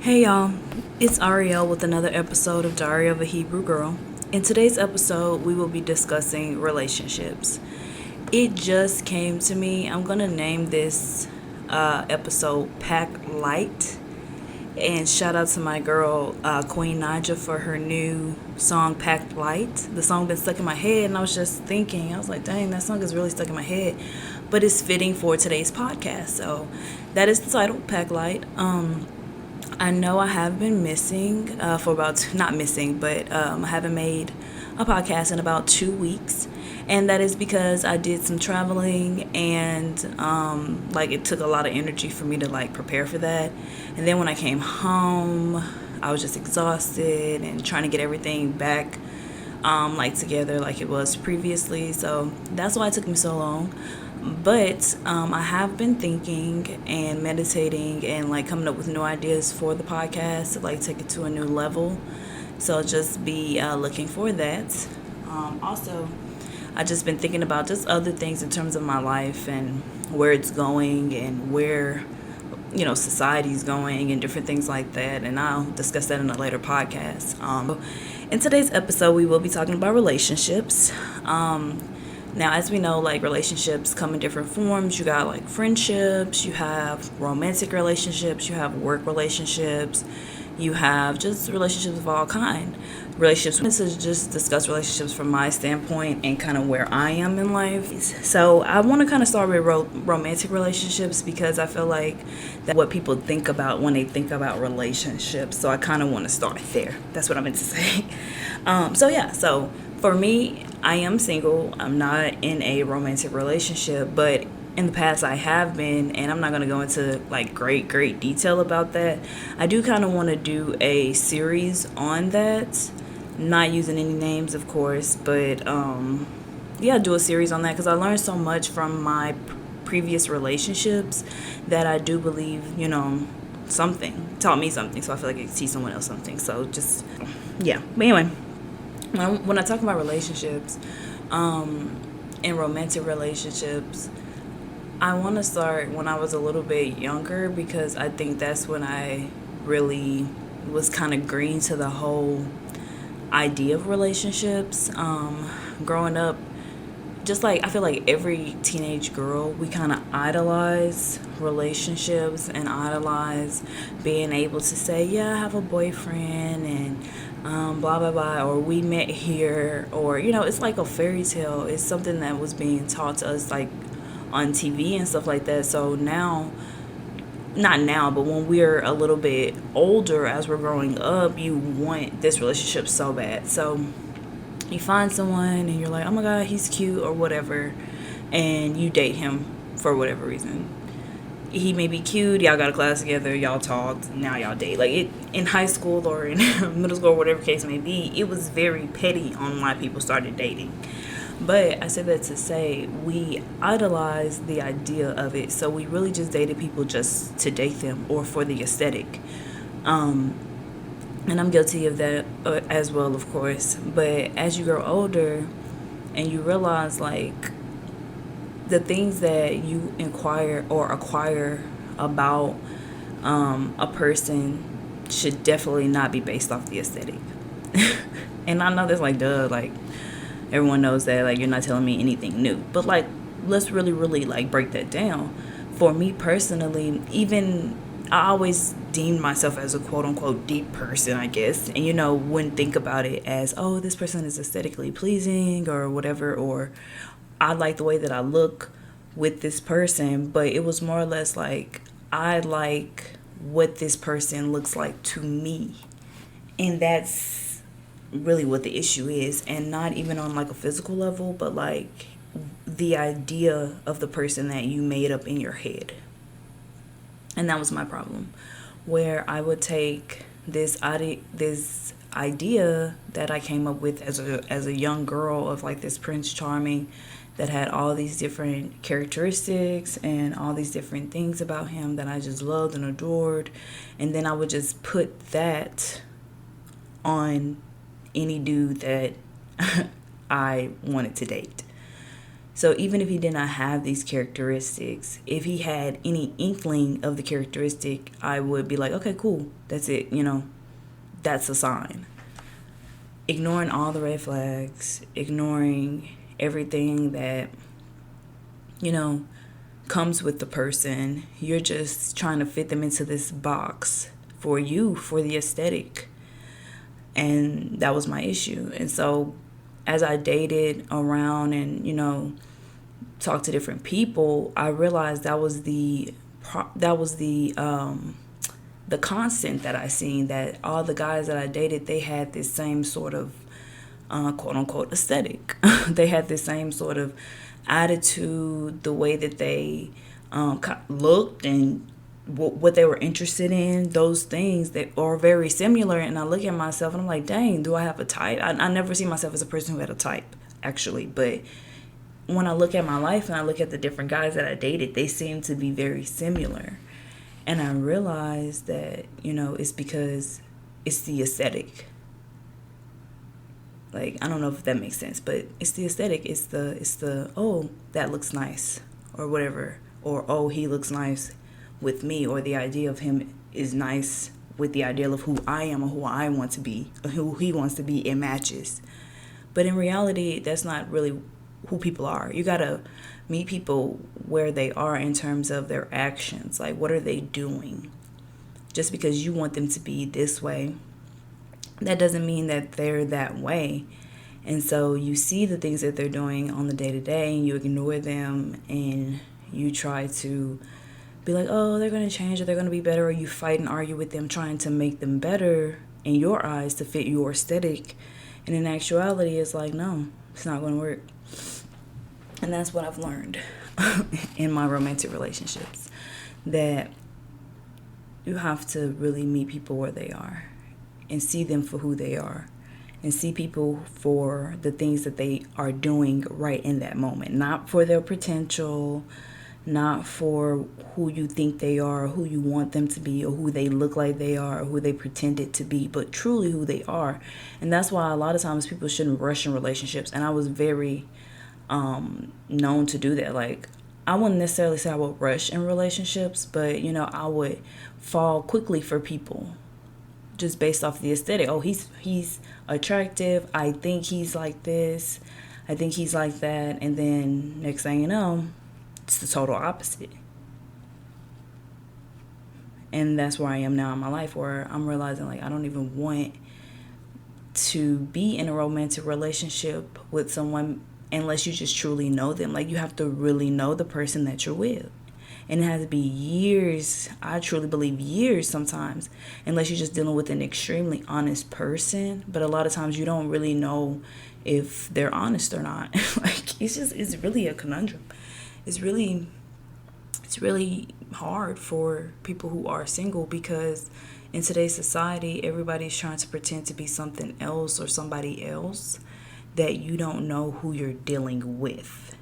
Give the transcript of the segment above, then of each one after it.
Hey y'all, it's Ariel with another episode of Diary of a Hebrew Girl. In today's episode, we will be discussing relationships. It just came to me. I'm gonna name this episode Pack Lite. And shout out to my girl Queen Naja for her new song Pack Lite. The song been stuck in my head, and I was just thinking, I was like, dang, that song is really stuck in my head. But it's fitting for today's podcast. So that is the title, Pack Lite. I know I have been missing for about, not missing, but I haven't made a podcast in about 2 weeks. And that is because I did some traveling and it took a lot of energy for me to like prepare for that. And then when I came home, I was just exhausted and trying to get everything back together like it was previously. So that's why it took me so long. But I have been thinking and meditating and like coming up with new ideas for the podcast to like take it to a new level. So just be looking for that. Also, I just been thinking about just other things in terms of my life and where it's going and where society's going and different things like that. And I'll discuss that in a later podcast. In today's episode, we will be talking about relationships. Now, as we know, like relationships come in different forms. You got like friendships, you have romantic relationships, you have work relationships, you have just relationships of all kind. Relationships, to just discuss relationships from my standpoint and kind of where I am in life. So I want to kind of start with romantic relationships because I feel like that's what people think about when they think about relationships. So I kind of want to start there. That's what I meant to say. So for me, I am single. I'm not in a romantic relationship, but in the past I have been, and I'm not going to go into like great detail about that. I do kind of want to do a series on that, not using any names, of course, but do a series on that because I learned so much from my previous relationships that I do believe, something taught me something, so I feel like I could teach someone else something. So just, yeah. But anyway, when I talk about relationships, and romantic relationships, I want to start when I was a little bit younger because I think that's when I really was kind of green to the whole idea of relationships. Growing up, just like I feel like every teenage girl, we kind of idolize relationships and idolize being able to say, yeah, I have a boyfriend and blah blah blah, or we met here, or it's like a fairy tale. It's something that was being taught to us like on TV and stuff like that. So now, not now, but when we're a little bit older, as we're growing up, you want this relationship so bad. So you find someone and you're like, oh my god, he's cute or whatever, and you date him for whatever reason. He may be cute, y'all got a class together, y'all talked, now y'all date. Like it in high school or in middle school or whatever case may be, it was very petty on why people started dating. But I said that to say we idolize the idea of it, so we really just dated people just to date them or for the aesthetic. And I'm guilty of that as well, of course. But as you grow older and you realize like the things that you inquire or acquire about a person should definitely not be based off the aesthetic. And I know that's like, duh, like everyone knows that, like you're not telling me anything new. But like, let's really like break that down. For me personally, even I always deemed myself as a quote unquote deep person, I guess. And wouldn't think about it as, oh, this person is aesthetically pleasing or whatever, or I like the way that I look with this person. But it was more or less like I like what this person looks like to me. And that's really what the issue is. And not even on like a physical level, but like the idea of the person that you made up in your head. And that was my problem, where I would take this idea that I came up with as a young girl of like this Prince Charming that had all these different characteristics and all these different things about him that I just loved and adored. And then I would just put that on any dude that I wanted to date. So even if he did not have these characteristics, if he had any inkling of the characteristic, I would be like, okay, cool, that's it, that's a sign. Ignoring all the red flags, ignoring everything that, you know, comes with the person. You're just trying to fit them into this box for you, for the aesthetic. And that was my issue. And so as I dated around and, talked to different people, I realized the constant that I seen, that all the guys that I dated, they had this same sort of quote unquote aesthetic. They had this same sort of attitude, the way that they looked and what they were interested in, those things that are very similar. And I look at myself and I'm like, dang, do I have a type? I never see myself as a person who had a type, actually. But when I look at my life and I look at the different guys that I dated, they seem to be very similar. And I realized that, it's because it's the aesthetic. Like, I don't know if that makes sense, but it's the aesthetic. It's the oh, that looks nice, or whatever. Or, oh, he looks nice with me, or the idea of him is nice with the ideal of who I am or who I want to be, or who he wants to be. It matches. But in reality, that's not really who people are. You gotta meet people where they are in terms of their actions. Like, what are they doing? Just because you want them to be this way, that doesn't mean that they're that way. And so you see the things that they're doing on the day to day and you ignore them and you try to be like, oh, they're going to change or they're going to be better, or you fight and argue with them trying to make them better in your eyes to fit your aesthetic. And in actuality, it's like, no, it's not going to work. And that's what I've learned in my romantic relationships, that you have to really meet people where they are and see them for who they are, and see people for the things that they are doing right in that moment, not for their potential, not for who you think they are, or who you want them to be, or who they look like they are, or who they pretended to be, but truly who they are. And that's why a lot of times people shouldn't rush in relationships. And I was very known to do that. Like, I wouldn't necessarily say I would rush in relationships, but I would fall quickly for people just based off the aesthetic. Oh, he's attractive. I think he's like this. I think he's like that. And then next thing you know, it's the total opposite. And that's where I am now in my life, where I'm realizing, like, I don't even want to be in a romantic relationship with someone unless you just truly know them. Like, you have to really know the person that you're with. And it has to be years, I truly believe years sometimes, unless you're just dealing with an extremely honest person. But a lot of times you don't really know if they're honest or not. Like, it's really a conundrum. It's really hard for people who are single, because in today's society, everybody's trying to pretend to be something else or somebody else, that you don't know who you're dealing with.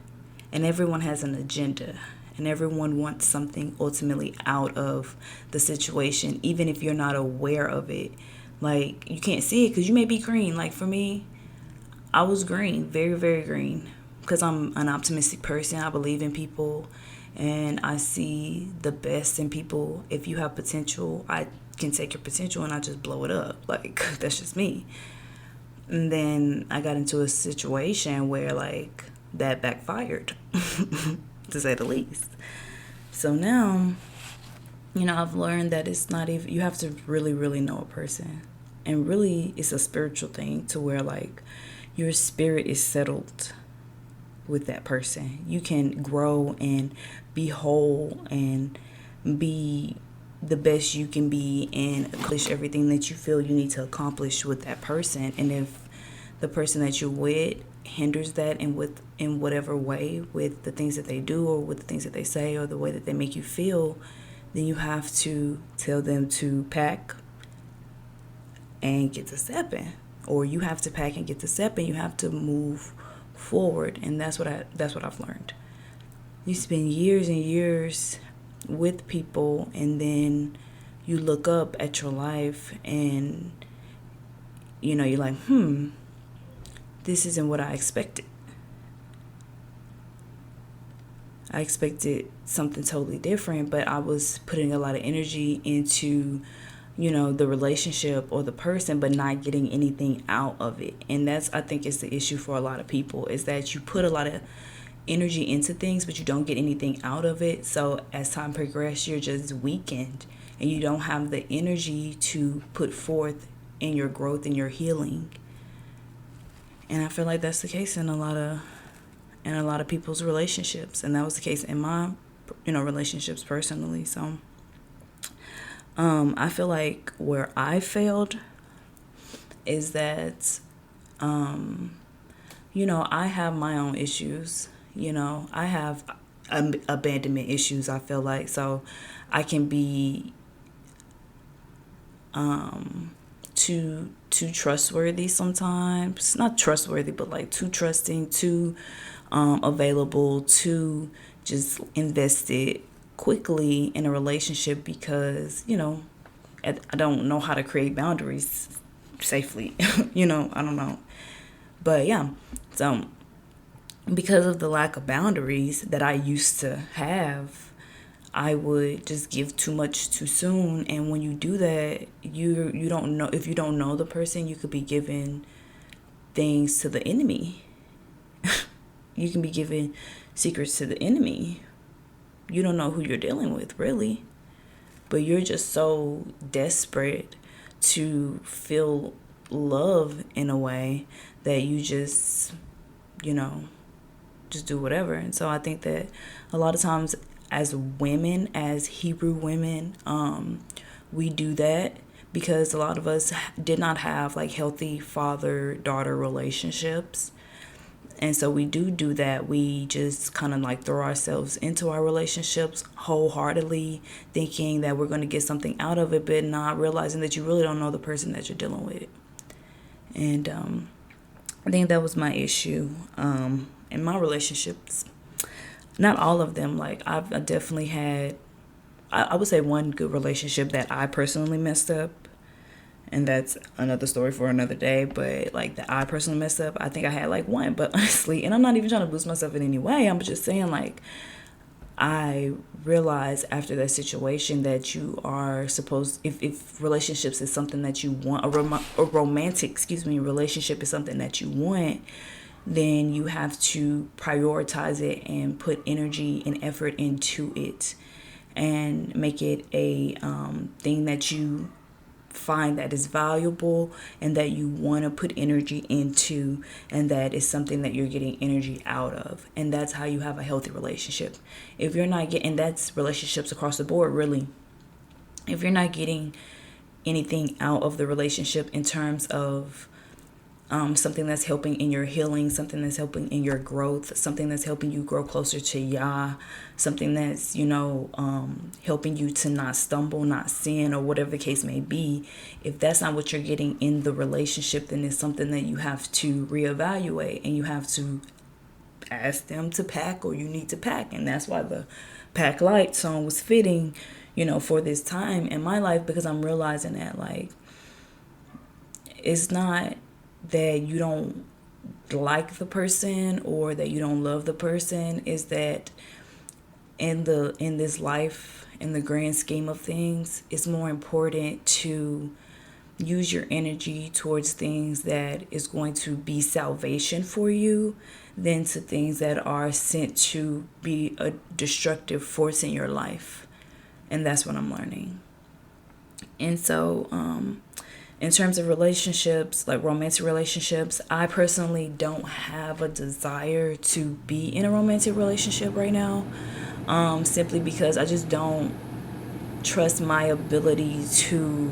And everyone has an agenda. And everyone wants something ultimately out of the situation, even if you're not aware of it. Like, you can't see it because you may be green. Like, for me, I was green, very, very green, because I'm an optimistic person. I believe in people, and I see the best in people. If you have potential, I can take your potential and I just blow it up. Like, that's just me. And then I got into a situation where, like, that backfired, to say the least. So now, I've learned that it's not even, you have to really, really know a person. And really, it's a spiritual thing, to where, like, your spirit is settled with that person. You can grow and be whole and be the best you can be and accomplish everything that you feel you need to accomplish with that person. And if the person that you're with hinders that in whatever way, with the things that they do or with the things that they say or the way that they make you feel, then you have to tell them to pack and get to stepping. Or you have to pack and get to stepping. You have to move forward. And that's what I've learned. You spend years and years with people, and then you look up at your life and you're like, this isn't what I expected. I expected something totally different, but I was putting a lot of energy into, the relationship or the person, but not getting anything out of it. And that's, I think, is the issue for a lot of people, is that you put a lot of energy into things, but you don't get anything out of it. So as time progresses, you're just weakened and you don't have the energy to put forth in your growth and your healing. And I feel like that's the case in a lot of people's relationships, and that was the case in my relationships personally. So I feel like where I failed is that I have my own issues. I have abandonment issues, I feel like. So I can be too trustworthy sometimes. Not trustworthy, but like too trusting, too available, too just invested quickly in a relationship because, I don't know how to create boundaries safely. I don't know. But yeah, so because of the lack of boundaries that I used to have, I would just give too much too soon. And when you do that, you don't know, if you don't know the person, you could be giving things to the enemy. You can be giving secrets to the enemy. You don't know who you're dealing with, really. But you're just so desperate to feel love in a way that you just, just do whatever. And so I think that a lot of times as women, as Hebrew women, we do that because a lot of us did not have like healthy father-daughter relationships. And so we do that. We just kind of like throw ourselves into our relationships wholeheartedly, thinking that we're going to get something out of it, but not realizing that you really don't know the person that you're dealing with. And I think that was my issue in my relationships. Not all of them. Like I've definitely had, I would say one good relationship that I personally messed up. And that's another story for another day. But like that I personally messed up, I think I had like one. But honestly, and I'm not even trying to boost myself in any way. I'm just saying like I realized after that situation that you are supposed, if relationships is something that you want, a romantic, relationship is something that you want, then you have to prioritize it and put energy and effort into it and make it a thing that you find that is valuable and that you want to put energy into, and that is something that you're getting energy out of. And that's how you have a healthy relationship. If you're not getting, that's relationships across the board, really. If you're not getting anything out of the relationship in terms of something that's helping in your healing, something that's helping in your growth, something that's helping you grow closer to Yah, something that's, helping you to not stumble, not sin, or whatever the case may be. If that's not what you're getting in the relationship, then it's something that you have to reevaluate and you have to ask them to pack, or you need to pack. And that's why the Pack Lite song was fitting, for this time in my life, because I'm realizing that like it's not that you don't like the person or that you don't love the person, is that in this life, in the grand scheme of things, it's more important to use your energy towards things that is going to be salvation for you than to things that are sent to be a destructive force in your life. And that's what I'm learning. And so in terms of relationships, like romantic relationships, I personally don't have a desire to be in a romantic relationship right now, simply because I just don't trust my ability to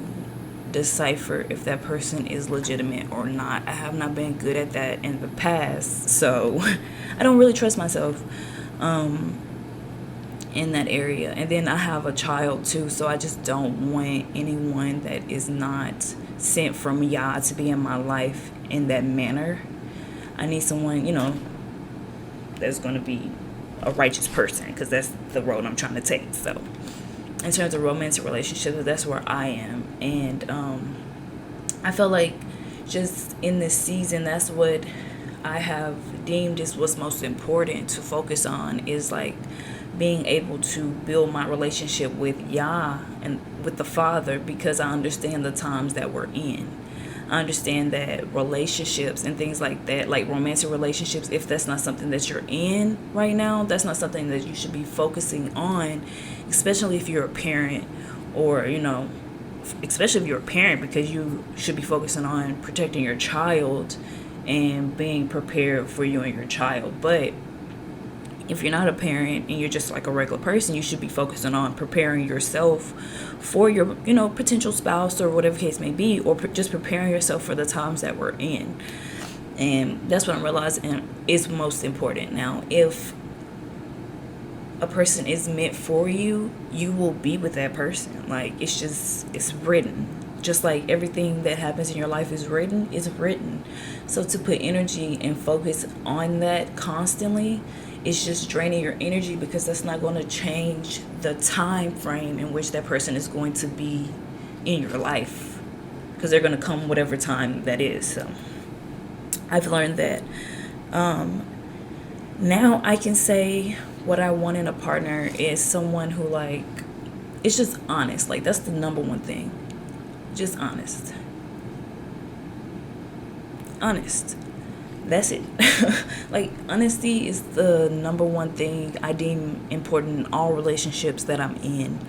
decipher if that person is legitimate or not. I have not been good at that in the past, so I don't really trust myself in that area. And then I have a child too, so I just don't want anyone that is not sent from Yah to be in my life in that manner. I need someone, that's going to be a righteous person, because that's the road I'm trying to take. So in terms of romantic relationships, that's where I am. And I feel like just in this season, that's what I have deemed is what's most important to focus on is like being able to build my relationship with Yah and with the Father, because I understand the times that we're in. I understand that relationships and things like that, like romantic relationships, if that's not something that you're in right now, that's not something that you should be focusing on, especially if you're a parent, or, especially if you're a parent, because you should be focusing on protecting your child and being prepared for you and your child. But if you're not a parent and you're just like a regular person, you should be focusing on preparing yourself for your, potential spouse or whatever case may be, or just preparing yourself for the times that we're in. And that's what I'm realizing is most important. Now, if a person is meant for you, you will be with that person. Like, it's written. Just like everything that happens in your life is written, it's written. So to put energy and focus on that constantly, it's just draining your energy, because that's not going to change the time frame in which that person is going to be in your life, because they're going to come whatever time that is. So I've learned that now I can say what I want in a partner is someone who, like, it's just honest. Like, that's the number one thing. Just honest. That's it. Like, honesty is the number one thing I deem important in all relationships that I'm in,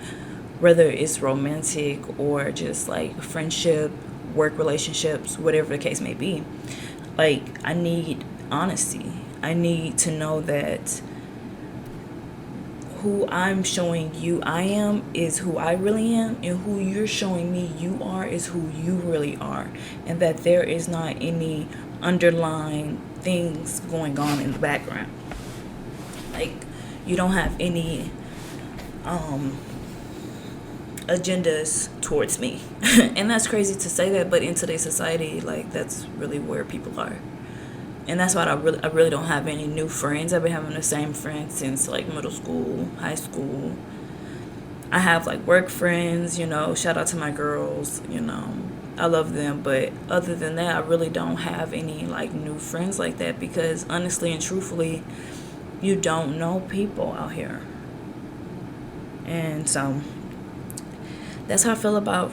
whether it's romantic or just like friendship, work relationships, whatever the case may be. Like, I need honesty. I need to know that who I'm showing you I am is who I really am, and who you're showing me you are is who you really are, and that there is not any underlying things going on in the background. Like, you don't have any agendas towards me. And that's crazy to say that, but in today's society, like, that's really where people are. And that's why I really don't have any new friends. I've been having the same friends since like middle school, high school. I have like work friends, shout out to my girls, I love them. But other than that, I really don't have any like new friends like that, because honestly and truthfully, you don't know people out here. And so that's how I feel about,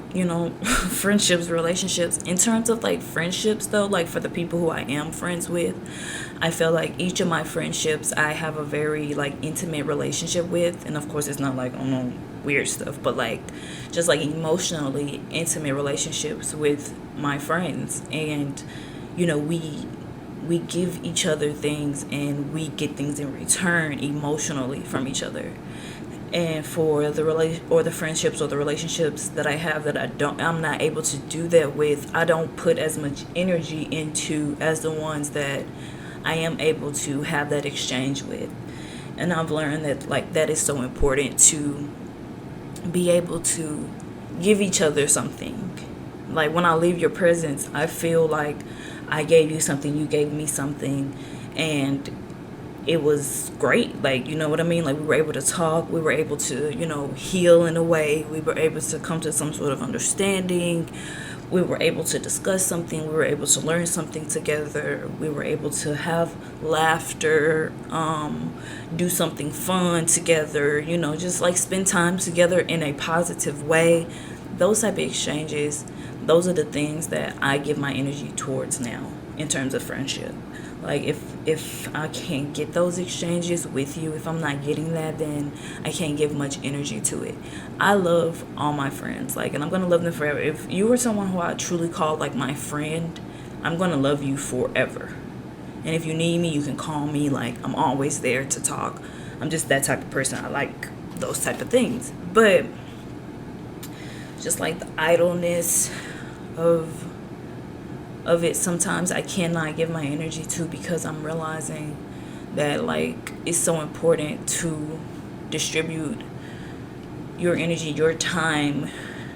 friendships, relationships. In terms of like friendships though, like for the people who I am friends with, I feel like each of my friendships I have a very like intimate relationship with. And of course it's not like on no weird stuff, but like just like emotionally intimate relationships with my friends. And, we give each other things and we get things in return emotionally from each other. And for the friendships or the relationships that I have that I'm not able to do that with, I don't put as much energy into as the ones that I am able to have that exchange with. And I've learned that like that is so important, to be able to give each other something. Like, when I leave your presence, I feel like I gave you something, you gave me something, and it was great. Like, you know what I mean? Like, we were able to talk, we were able to, heal in a way, we were able to come to some sort of understanding, we were able to discuss something, we were able to learn something together, we were able to have laughter, do something fun together, just like spend time together in a positive way. Those type of exchanges, those are the things that I give my energy towards now in terms of friendship. Like, if I can't get those exchanges with you, if I'm not getting that, then I can't give much energy to it. I love all my friends, like, and I'm gonna love them forever. If you are someone who I truly call like my friend, I'm gonna love you forever. And if you need me, you can call me. Like, I'm always there to talk. I'm just that type of person. I like those type of things. But just like the idleness of it, sometimes I cannot give my energy to, because I'm realizing that like it's so important to distribute your energy, your time,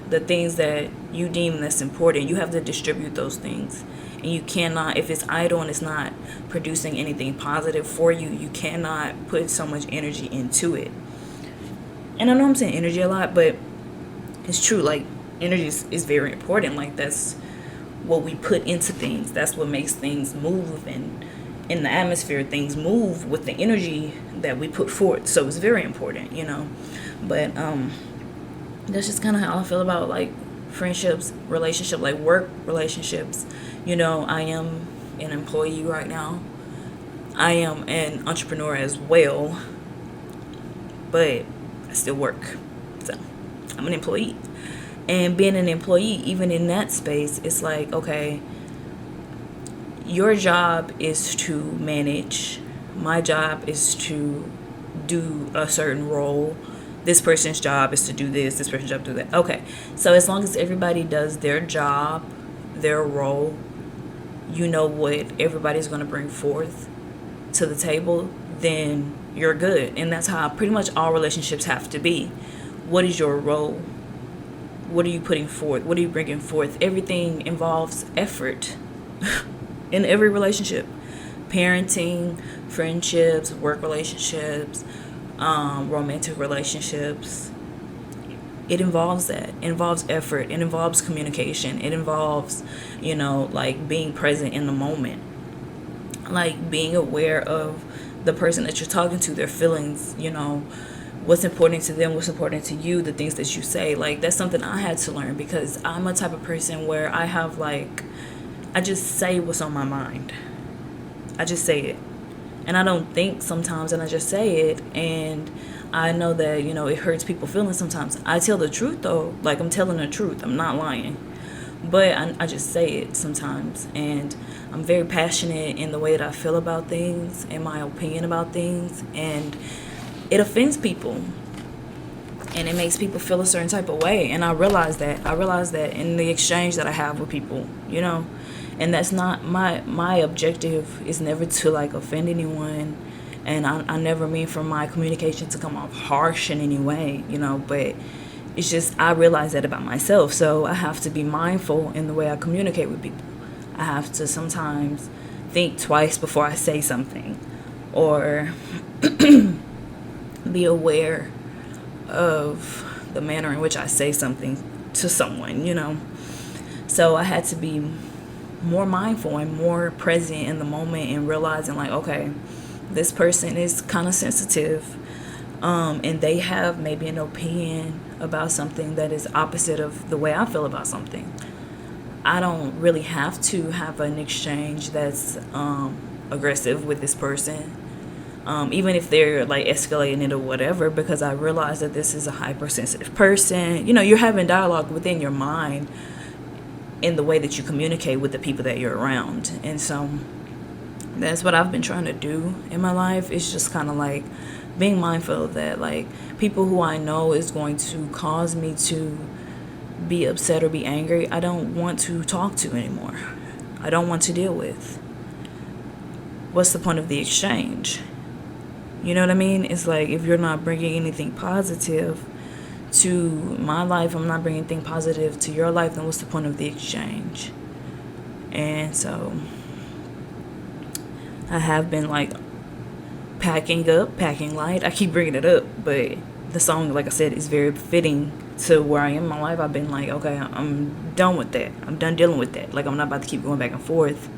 the things that you deem that's important. You have to distribute those things, and you cannot, if it's idle and it's not producing anything positive for you, you cannot put so much energy into it. And I know I'm saying energy a lot, but it's true. Like, energy is very important. Like, that's what we put into things. That's what makes things move and in the atmosphere, things move with the energy that we put forth. So it's very important, But that's just kind of how I feel about like friendships, relationship, like work relationships. I am an employee right now. I am an entrepreneur as well, but I still work. So I'm an employee. And being an employee, even in that space, it's like, okay, your job is to manage. My job is to do a certain role. This person's job is to do this. This person's job to do that. Okay. So as long as everybody does their job, their role, you know what everybody's going to bring forth to the table, then you're good. And that's how pretty much all relationships have to be. What is your role? What are you putting forth? What are you bringing forth? Everything involves effort in every relationship. Parenting, friendships, work relationships, romantic relationships. It involves that. It involves effort. It involves communication. It involves, like being present in the moment. Like being aware of the person that you're talking to, their feelings, what's important to them, what's important to you, the things that you say. Like that's something I had to learn, because I'm a type of person where I just say what's on my mind. I just say it. And I don't think sometimes, and I just say it. And I know that, it hurts people's feelings sometimes. I tell the truth though. Like I'm telling the truth. I'm not lying. But I just say it sometimes. And I'm very passionate in the way that I feel about things, in my opinion about things. And it offends people. And it makes people feel a certain type of way. And I realize that. In the exchange that I have with people, And that's not my objective is never to like offend anyone. And I never mean for my communication to come off harsh in any way, but it's just I realize that about myself. So I have to be mindful in the way I communicate with people. I have to sometimes think twice before I say something, or be aware of the manner in which I say something to someone, So I had to be more mindful and more present in the moment, and realizing like, okay, this person is kind of sensitive, and they have maybe an opinion about something that is opposite of the way I feel about something. I don't really have to have an exchange that's aggressive with this person, even if they're like escalating it or whatever, because I realize that this is a hypersensitive person. You're having dialogue within your mind in the way that you communicate with the people that you're around. And so that's what I've been trying to do in my life. It's just kind of like being mindful of that. Like people who I know is going to cause me to be upset or be angry, I don't want to talk to anymore. I don't want to deal with. What's the point of the exchange? You know what I mean? It's like if you're not bringing anything positive to my life, I'm not bringing anything positive to your life, then what's the point of the exchange? And so I have been like packing light. I keep bringing it up, but the song, like I said, is very fitting to where I am in my life. I've been like, okay, I'm done with that. I'm done dealing with that. Like I'm not about to keep going back and forth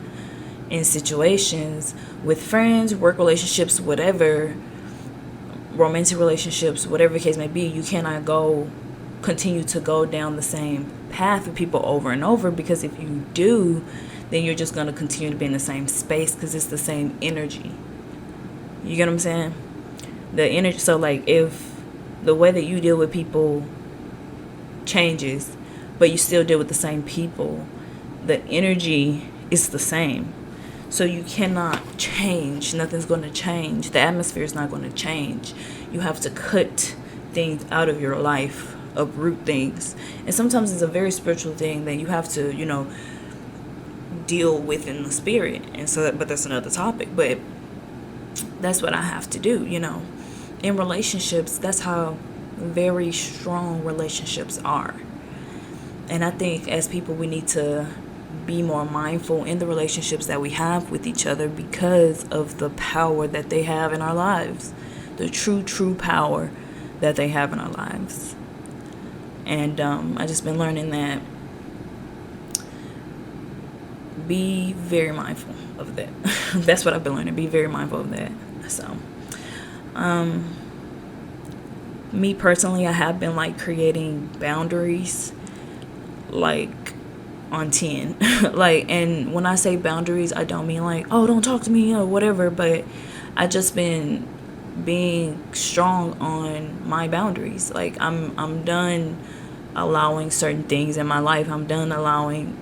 in situations with friends, work relationships, whatever, romantic relationships, whatever the case may be. You cannot continue to go down the same path with people over and over, because if you do, then you're just going to continue to be in the same space, because it's the same energy. You get what I'm saying? The energy. So like if the way that you deal with people changes, but you still deal with the same people, the energy is the same. So you cannot change. Nothing's going to change. The atmosphere is not going to change. You have to cut things out of your life, uproot things. And sometimes it's a very spiritual thing that you have to, deal with in the spirit. And so, but that's another topic. But that's what I have to do, In relationships, that's how very strong relationships are. And I think as people, we need to be more mindful in the relationships that we have with each other, because of the power that they have in our lives, the true power that they have in our lives. And I just been learning that be very mindful of that. That's what I've been learning. Be very mindful of that. So, me personally, I have been like creating boundaries, like on 10. Like, and when I say boundaries, I don't mean like, oh, don't talk to me or whatever, but I just been being strong on my boundaries. Like, I'm done allowing certain things in my life. I'm done allowing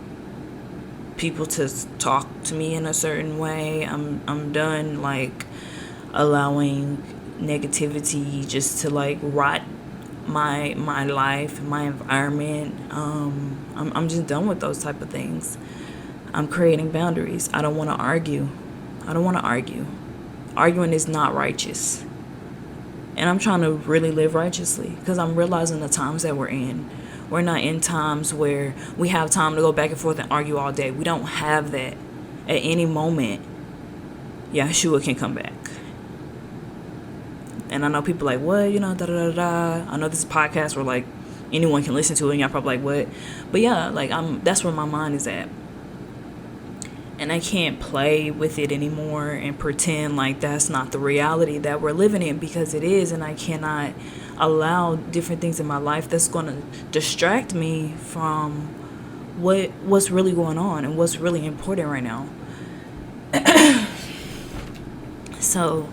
people to talk to me in a certain way. I'm done like allowing negativity just to like rot my life, my environment. I'm just done with those type of things. I'm creating boundaries. I don't want to argue. I don't want to argue. Arguing is not righteous. And I'm trying to really live righteously because I'm realizing the times that we're in. We're not in times where we have time to go back and forth and argue all day. We don't have that. At any moment, Yahshua can come back. And I know people like, what, da da da da. I know this is a podcast where like anyone can listen to it and y'all probably like, what? But yeah, like that's where my mind is at. And I can't play with it anymore and pretend like that's not the reality that we're living in, because it is. And I cannot allow different things in my life that's going to distract me from what's really going on and what's really important right now. So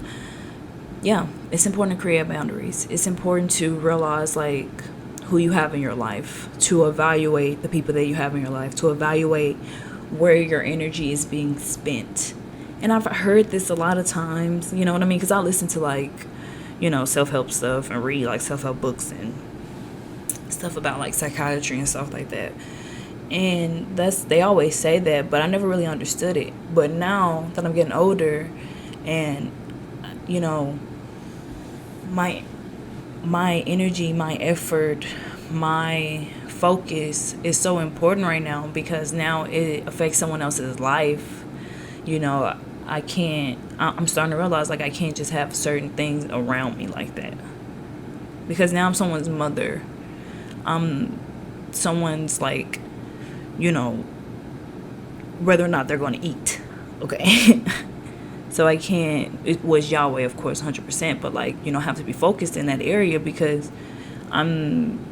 yeah, it's important to create boundaries. It's important to realize like who you have in your life, to evaluate the people that you have in your life, to evaluate where your energy is being spent. And I've heard this a lot of times, you know what I mean? Because I listen to like, self-help stuff and read like self-help books and stuff about like psychiatry and stuff like that. And they always say that, but I never really understood it. But now that I'm getting older and, my energy, my effort, my focus is so important right now, because now it affects someone else's life. I'm starting to realize like I can't just have certain things around me like that, because now I'm someone's mother. I'm someone's like, whether or not they're going to eat. Okay. So I can't, it was Yahweh, of course, 100%, but like, have to be focused in that area, because I'm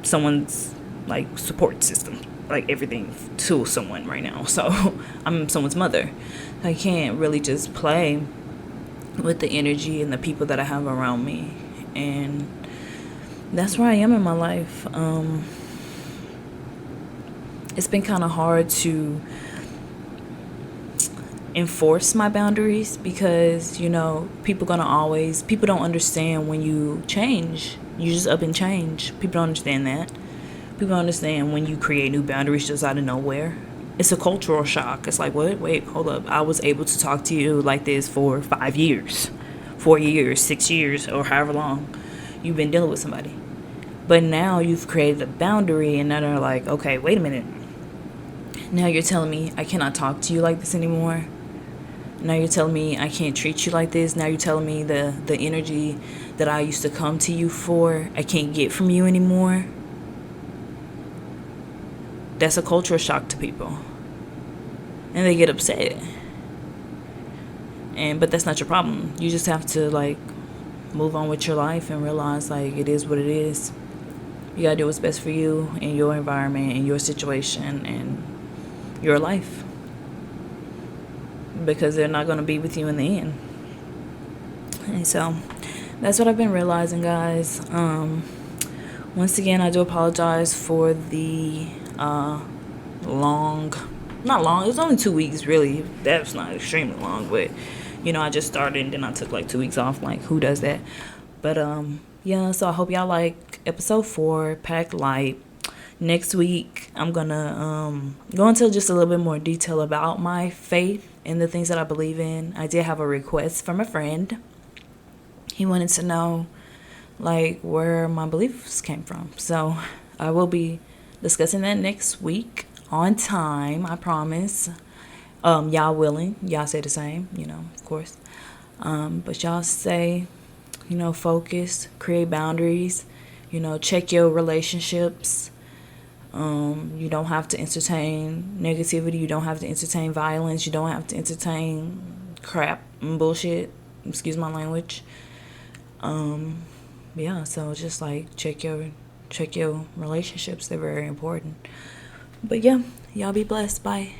someone's like support system, like everything to someone right now. So I'm someone's mother. I can't really just play with the energy and the people that I have around me. And that's where I am in my life. It's been kind of hard to enforce my boundaries, because people don't understand when you change. You just up and change. People don't understand that. People don't understand when you create new boundaries just out of nowhere. It's a cultural shock. It's like, what? Wait, hold up. I was able to talk to you like this for 5 years, 4 years, 6 years, or however long you've been dealing with somebody. But now you've created a boundary, and now they're like, okay, wait a minute. Now you're telling me I cannot talk to you like this anymore. Now you're telling me I can't treat you like this. Now you're telling me the energy that I used to come to you for, I can't get from you anymore. That's a cultural shock to people. And they get upset. But that's not your problem. You just have to like move on with your life and realize like it is what it is. You gotta do what's best for you and your environment and your situation and your life, because they're not going to be with you in the end. And so that's what I've been realizing, guys. Once again, I do apologize for the not long, it was only 2 weeks, really. That's not extremely long, but I just started and then I took like 2 weeks off. Like, who does that? But yeah, so I hope y'all like episode 4, Pack Lite. Next week, I'm going to go into just a little bit more detail about my faith and the things that I believe in. I did have a request from a friend. He wanted to know, like, where my beliefs came from. So I will be discussing that next week on time, I promise. Y'all willing. Y'all say the same, of course. But y'all say, focus, create boundaries, check your relationships. You don't have to entertain negativity. You don't have to entertain violence. You don't have to entertain crap and bullshit. Excuse my language. Yeah, so just like check your relationships. They're very important. But yeah, y'all be blessed. Bye.